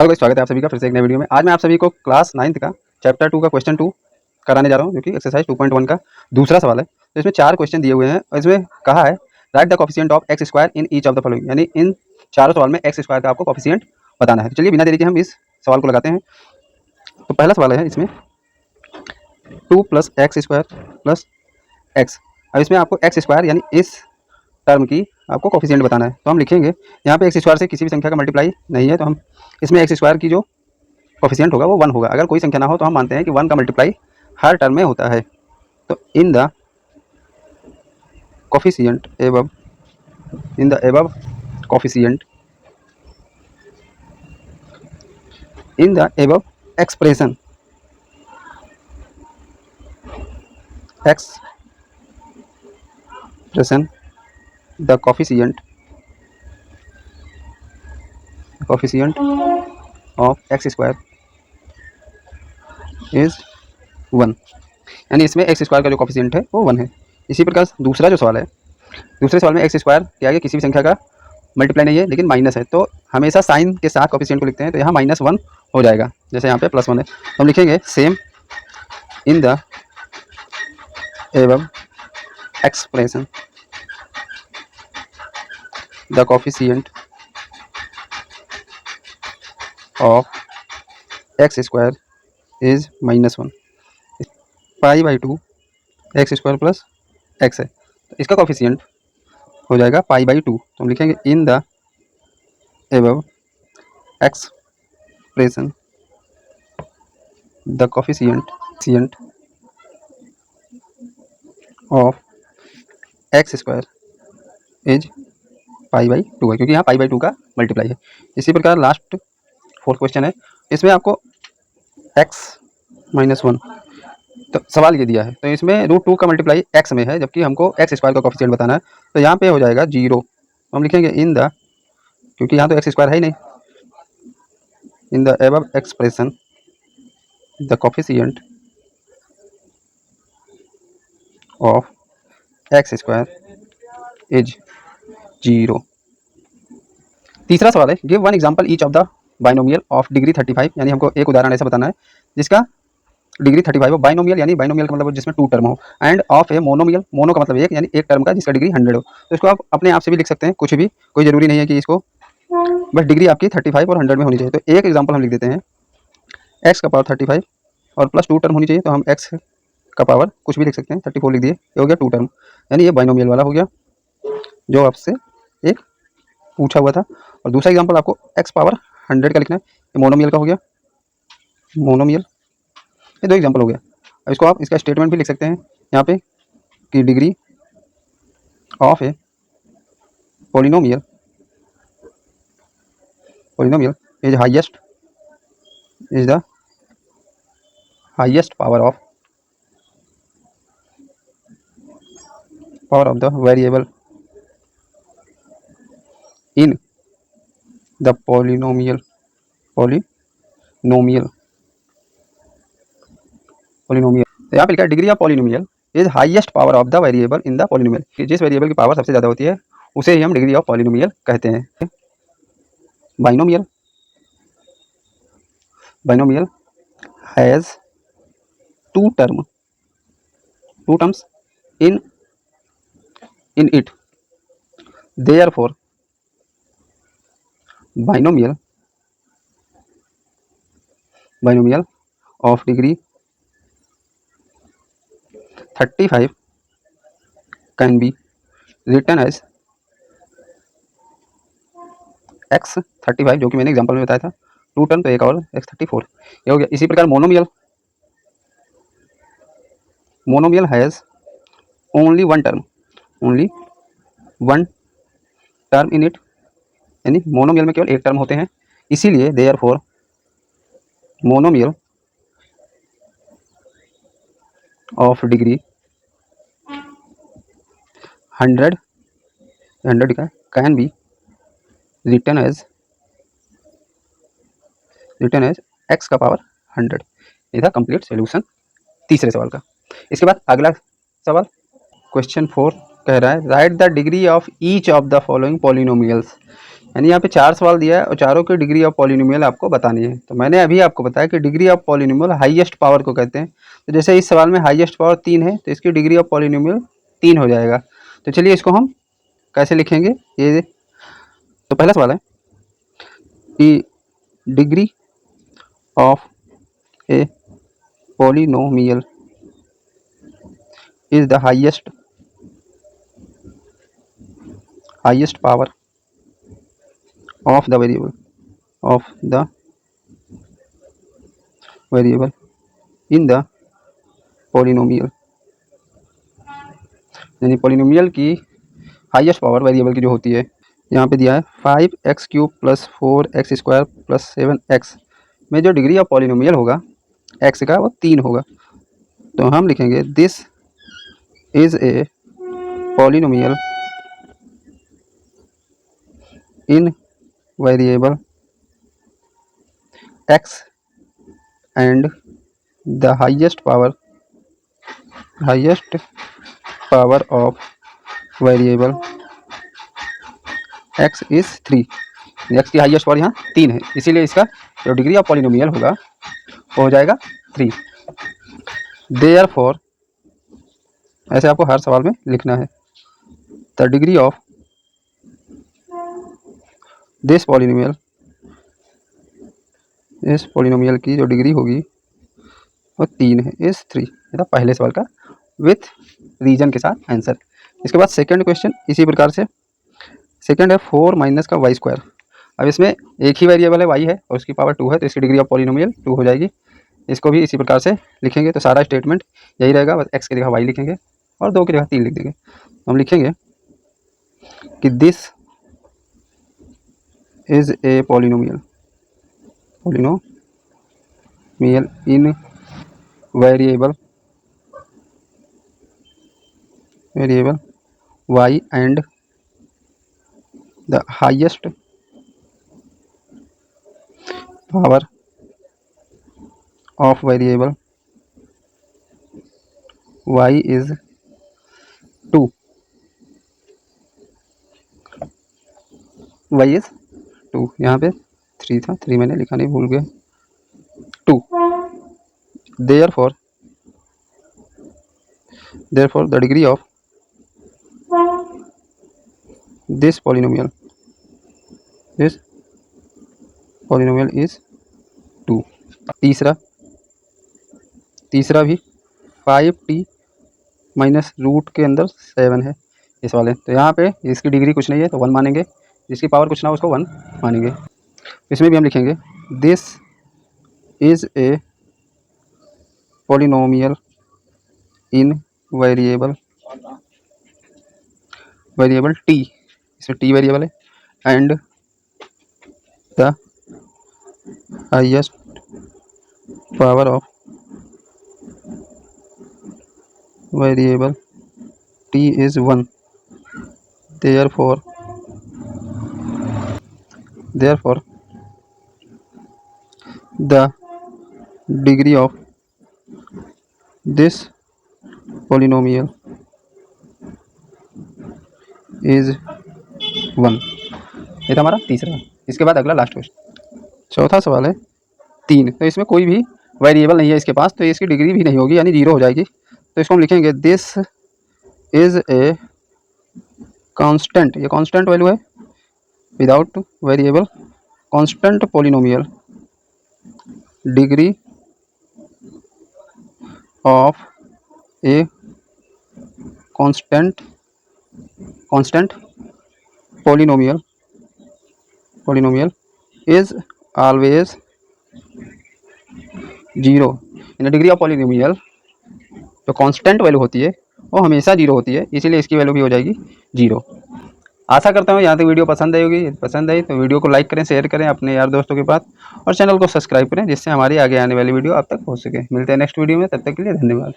Hello guys, स्वागत है आप सभी का फिर से एक नए वीडियो में। आज मैं आप सभी को क्लास 9th का चैप्टर 2 का क्वेश्चन 2 कराने जा रहा हूं, जो कि एक्सरसाइज 2.1 का दूसरा सवाल है। तो इसमें 4 क्वेश्चन दिए हुए हैं और इसमें कहा है right the coefficient of x square in each of the following, यानी इन चारों सवाल में एक्स स्क्वायर का आपको कोफिशिएंट बताना है। तो चलिए बिना देरी के हम इस सवाल को लगाते हैं। तो पहला सवाल है इसमें 2 plus x square plus x. अब इसमें आपको एक्स स्क्वायर यानी इस टर्म की आपको कोफिशिएंट बताना है। तो हम लिखेंगे यहाँ पे एक्स स्क्वायर से किसी भी संख्या का मल्टीप्लाई नहीं है, तो हम इसमें एक्स स्क्वायर की जो कोफिशिएंट होगा वो 1 होगा। अगर कोई संख्या ना हो तो हम मानते हैं कि 1 का मल्टीप्लाई हर टर्म में होता है। तो in the coefficient above coefficient in the above expression the coefficient of x square is 1, यानी इसमें एक्स स्क्वायर का जो कोफिशिएंट है वो 1 है। इसी प्रकार दूसरा जो सवाल है, दूसरे सवाल में एक्स स्क्वायर के आगे किसी भी संख्या का मल्टीप्लाई नहीं है लेकिन माइनस है, तो हमेशा साइन के साथ कोफिशिएंट को लिखते हैं। तो यहाँ -1 हो जाएगा, जैसे यहाँ पे +1 है। तो हम लिखेंगे same in the above expression the coefficient of x square is -1, π/2 x square plus x है। तो इसका कोफिशिएंट हो जाएगा π/2। तो हम लिखेंगे in the above expression the coefficient of x square is π/2 है, क्योंकि यहाँ π/2 का मल्टीप्लाई है। इसी प्रकार लास्ट 4th क्वेश्चन है, इसमें आपको x-1, तो सवाल ये दिया है, तो इसमें √2 का मल्टीप्लाई x में है, जबकि हमको एक्स स्क्वायर का कोफिशिएंट बताना है। तो यहाँ पे हो जाएगा 0। तो हम लिखेंगे इन द, क्योंकि यहाँ तो एक्स स्क्वायर है ही नहीं, इन the above expression the coefficient of x square is 0। तीसरा सवाल है give one example each of the binomial of degree 35, यानी हमको एक उदाहरण ऐसा बताना है जिसका डिग्री 35 हो। बाइनोमियल यानी बाइनोमियल का मतलब जिसमें 2 टर्म हो, end of a monomial, mono का मतलब एक, यानी एक टर्म का जिसका डिग्री 100 हो। तो इसको आप अपने आप से भी लिख सकते हैं, कुछ भी, कोई जरूरी नहीं है कि इसको, बस डिग्री आपकी 35 और 100 में होनी चाहिए। तो एक एग्जाम्पल हम लिख देते हैं, एक्स का पावर 35 और प्लस 2 टर्म होनी चाहिए। तो हम एक्स का पावर कुछ भी लिख सकते हैं, 34 लिख दिए, ये हो गया 2 टर्म, यानी ये बाइनोमियल वाला हो गया जो आपसे एक पूछा हुआ था। और दूसरा एग्जाम्पल आपको एक्स पावर 100 का लिखना है, ये मोनोमियल का हो गया, मोनोमियल। ये 2 एग्जाम्पल हो गया। अब इसको आप इसका स्टेटमेंट भी लिख सकते हैं यहाँ पे कि degree of A polynomial is the highest power of the variable in the polynomial तो यहाँ पे लिखा है degree of polynomial is highest power of the variable in the polynomial, कि जिस वेरिएबल की पावर सबसे ज़्यादा होती है उसे ही हम डिग्री ऑफ पॉलिनोमियल कहते हैं। Binomial has two terms in it, therefore binomial of degree 35 can be written as x35, जो कि मैंने एग्जांपल में बताया था 2 टर्म, तो एक और x34, ये हो गया। इसी प्रकार monomial has only one term in it, यानी मोनोमियल में केवल एक टर्म होते हैं, इसीलिए देयरफॉर मोनोमियल ऑफ डिग्री 100 लिखा है, can be written as x का पावर 100। ये था कंप्लीट सॉल्यूशन तीसरे सवाल का। इसके बाद अगला सवाल क्वेश्चन 4 कह रहा है right the degree of each of the following polynomials, यानी यहाँ पे 4 सवाल दिया है और चारों की डिग्री ऑफ पॉलिनोमियल आपको बतानी है। तो मैंने अभी आपको बताया कि degree of polynomial highest power को कहते हैं। तो जैसे इस सवाल में हाईएस्ट पावर 3 है तो इसकी डिग्री ऑफ पॉलिनोमियल 3 हो जाएगा। तो चलिए इसको हम कैसे लिखेंगे ये। तो पहला सवाल है कि degree of a polynomial is the highest power of the variable in the polynomial, यानी पॉलिनोमियल की हाईएस्ट पावर वेरिएबल की जो होती है, यहाँ पे दिया है 5x³ + 4x² + 7x में जो डिग्री ऑफ पॉलिनोमियल होगा x का वो 3 होगा। तो हम लिखेंगे this is a polynomial in variable x and the highest power of variable x is 3। x की हाईएस्ट पावर यहाँ 3 है, इसीलिए इसका जो डिग्री ऑफ पॉलिनोमियल होगा वो हो जाएगा 3। देयरफॉर, ऐसे आपको हर सवाल में लिखना है, the degree of this polynomial की जो डिग्री होगी वो 3 है, इस 3। ये था पहले सवाल का विथ रीजन के साथ आंसर। इसके बाद सेकंड क्वेश्चन इसी प्रकार से, सेकंड है 4 माइनस का y²। अब इसमें एक ही वेरिएबल है y है और उसकी पावर 2 है, तो इसकी डिग्री ऑफ पॉलिनोमियल 2 हो जाएगी। इसको भी इसी प्रकार से लिखेंगे। तो सारा स्टेटमेंट यही रहेगा, बस x की जगह y लिखेंगे और 2 की जगह 3 लिख देंगे। हम लिखेंगे कि this is a polynomial in variable y and the highest power of variable y is 2। y is 2, यहाँ पे 3 था, 3 मैंने लिखा नहीं, भूल गया, 2। therefore the degree of this polynomial is 2। तीसरा भी 5t माइनस रूट के अंदर 7 है इस वाले। तो यहाँ पे इसकी डिग्री कुछ नहीं है तो 1 मानेंगे, जिसकी पावर कुछ ना हो उसको 1 मानेंगे। इसमें भी हम लिखेंगे this is a polynomial in variable t, इसमें t वेरिएबल है, and the highest power of variable t is 1। therefore the degree of this polynomial is 1। ये था हमारा तीसरा। इसके बाद अगला लास्ट क्वेश्चन, चौथा सवाल है 3। तो इसमें कोई भी वेरिएबल नहीं है इसके पास, तो इसकी डिग्री भी नहीं होगी, यानी 0 हो जाएगी। तो इसको हम लिखेंगे दिस इज ए कांस्टेंट, ये कांस्टेंट वैल्यू है without variable, constant polynomial, degree of a constant polynomial is always 0। In degree of polynomial जो कांस्टेंट वैल्यू होती है वो हमेशा 0 होती है, इसीलिए इसकी वैल्यू भी हो जाएगी 0। आशा करता हूँ यहाँ तक वीडियो पसंद आई होगी। पसंद आई तो वीडियो को लाइक करें, शेयर करें अपने यार दोस्तों के पास, और चैनल को सब्सक्राइब करें जिससे हमारी आगे आने वाली वीडियो आप तक पहुँच सके। मिलते हैं नेक्स्ट वीडियो में, तब तक के लिए धन्यवाद।